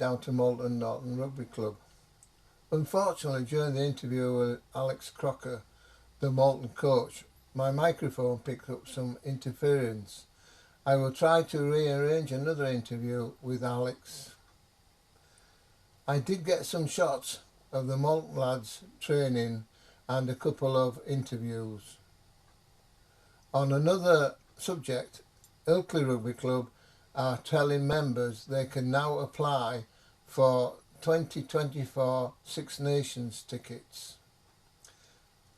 down to Malton and Norton Rugby Club. Unfortunately, during the interview with Alex Crocker, the Malton coach, my microphone picked up some interference. I will try to rearrange another interview with Alex. I did get some shots of the Malton lads training and a couple of interviews. On another subject, Ilkley Rugby Club are telling members they can now apply for 2024 Six Nations tickets.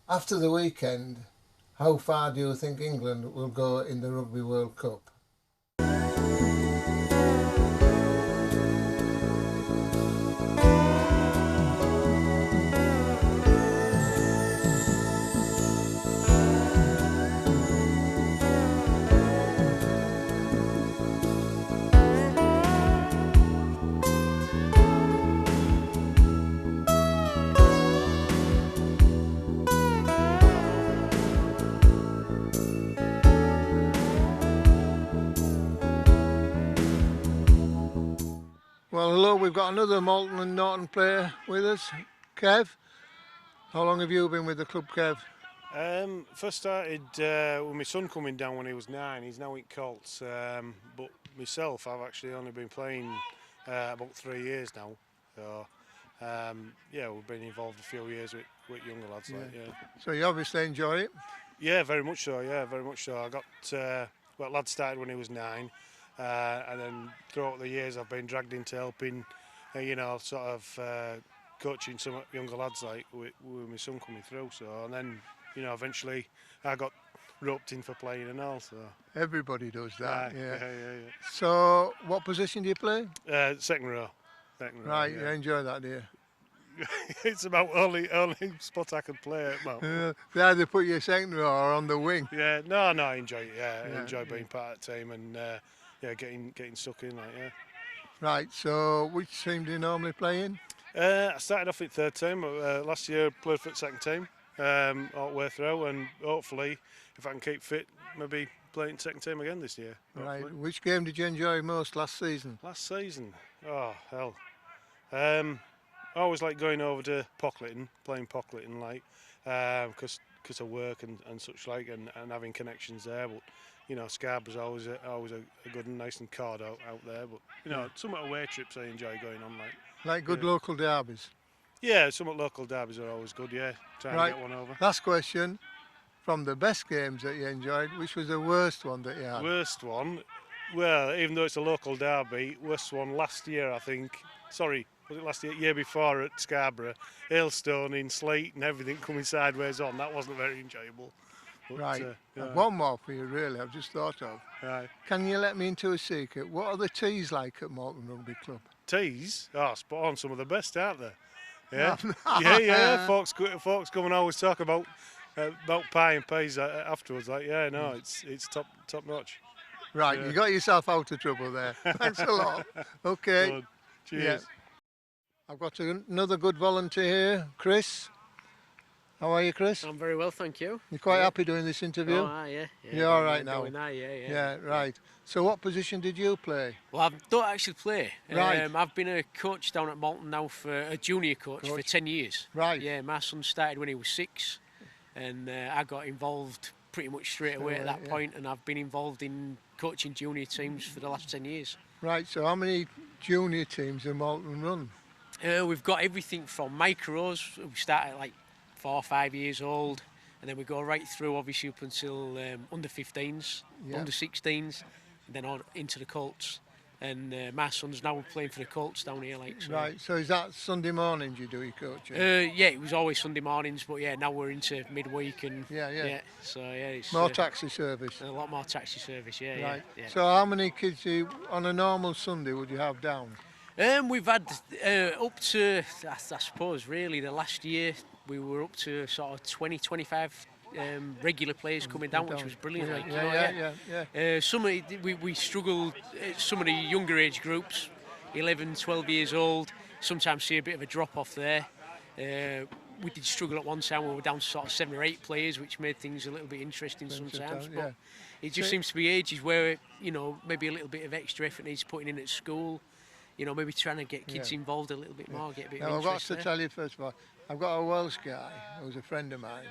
After the weekend, how far do you think England will go in the Rugby World Cup? Well, hello, we've got another Malton and Norton player with us, Kev. How long have you been with the club, Kev? First started with my son coming down when he was 9. He's now in Colts, but myself, I've actually only been playing about 3 years now. So yeah, we've been involved a few years with younger lads. Yeah. Like, yeah. So you obviously enjoy it? Yeah, very much so. Yeah, very much so. I got well, lad started when he was 9, and then throughout the years I've been dragged into helping, you know, sort of coaching some younger lads like with my son coming through. So and then, you know, eventually I got roped in for playing and all. So Everybody does that. Yeah. Yeah. So what position do you play? Second row. Second row. Right, Yeah. you enjoy that, do you? It's about only spot I can play at. Well, They either put you second row or on the wing. yeah, no, I enjoy it. Yeah, Yeah, I enjoy being yeah. part of the team and yeah, getting stuck in like yeah. Right, so which team do you normally play in? I started off in third team. Last year played for the second team all the way through, and hopefully, if I can keep fit, maybe playing second team again this year. Right, Hopefully. which game did you enjoy most last season? Last season, oh hell. I always like going over to Pockletton, playing Pockletton, like, because of work and such like, and having connections there. But you know, Scarborough's always a good and nice and card out there. But you know, some away trips I enjoy going on, Like good Yeah. local derbies. Yeah, some local derbies are always good. Yeah, try Right. and get one over. Last question, from the best games that you enjoyed, which was the worst one that you had? Worst one, well, even though it's a local derby, worst one last year, I think. Sorry, was it last year? Year before at Scarborough, hailstone in sleet and everything coming sideways on. That wasn't very enjoyable. But, Right, yeah. I've one more for you really, I've just thought of. Right. Can you let me into a secret? What are the teas like at Malton Rugby Club? Teas, spot on, some of the best, aren't there? Yeah, yeah. Folks come and always talk about pie and peas afterwards. Like, yeah, no, it's top notch. Right, Yeah. you got yourself out of trouble there. Thanks a lot. Okay. Good. Cheers. Yeah. I've got another good volunteer here, Chris. How are you, Chris? I'm very well, thank you. You quite Yeah. happy doing this interview? Yeah. You're all right now? Going there, yeah. Yeah, right. So what position did you play? Well, I don't actually play. Right. I've been a coach down at Malton now for a junior coach for 10 years. Right. Yeah, my son started when he was 6, and I got involved pretty much straight away at that point, and I've been involved in coaching junior teams for the last 10 years. Right, so how many junior teams have Malton run? We've got everything from micros. We start at like 4 or 5 years old, and then we go right through obviously up until under 15s, Yeah. under 16s, and then on into the Colts. And my son's now playing for the Colts down here, like. So. Right, so is that Sunday mornings you do your coaching? Yeah, it was always Sunday mornings, but yeah, now we're into midweek and Yeah. So yeah, it's More taxi service. a lot more taxi service. Yeah, Right. yeah. So how many kids on a normal Sunday would you have down? We've had up to, I suppose, really the last year we were up to sort of 20, 25 regular players coming down, which was brilliant. Like, Yeah. some of we struggled. Some of the younger age groups, 11, 12 years old, sometimes see a bit of a drop off there. We did struggle at one time. We were down to sort of 7 or 8 players, which made things a little bit interesting sometimes. But it just seems to be ages where, you know, maybe a little bit of extra effort needs putting in at school. you know, maybe trying to get kids involved a little bit more, get a bit of Now, I've got interest to there. tell you first of all, I've got a Welsh guy who's a friend of mine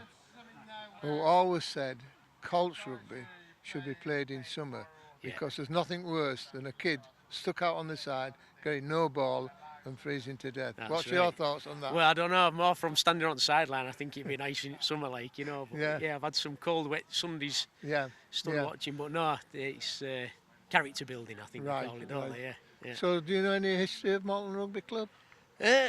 who always said Colts rugby should be played in summer because there's nothing worse than a kid stuck out on the side, getting no ball and freezing to death. That's What's right. your thoughts on that? Well, I don't know. More from standing on the sideline, I think it'd be nice in summer, like, you know. But Yeah. yeah, I've had some cold, wet Sundays Yeah. stood yeah. watching, but no, it's character building, I think Right, they call it, don't right. they? Yeah. So, do you know any history of Malton Rugby Club?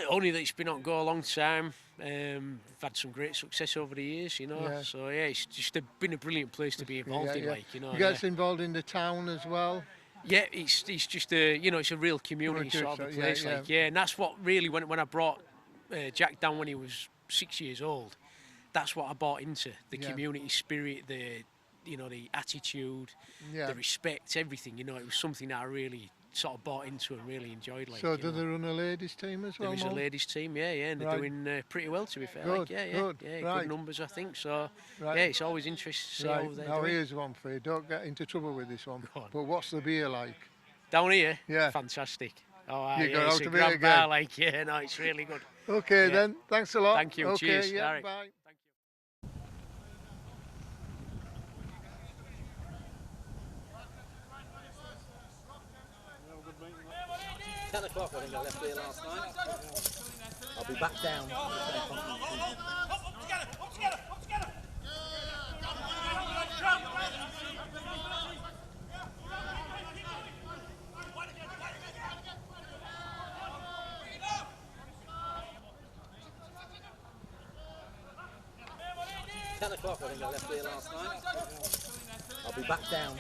Only that it's been on go a long time. We've had some great success over the years, you know. Yeah. So yeah, it's just been a brilliant place to be involved in, like, you know. You guys involved in the town as well? Yeah, it's just a, you know, it's a real community sort of a place, like, and that's what really, when I brought Jack down when he was 6 years old, that's what I bought into, the community spirit, the, you know, the attitude, the respect, everything, you know. It was something that I really sort of bought into and really enjoyed, like. So do they run a ladies team as well? There is a ladies team, and they're doing pretty well, to be fair. Good, like, good, good numbers, I think. So yeah, it's always interesting to see how they're now doing. here's one for you. Don't get into trouble with this one. But what's the beer like? Down here, Yeah, fantastic. Oh, you got it's out a of it grand again. bar, like, no, it's really good. Okay then, thanks a lot. Thank you. Okay, Cheers. Yeah, All right. bye. Thank you. 10 o'clock, I think I left here last night. I'll be back down. Ten o'clock, I think I left here last night. I'll be back down.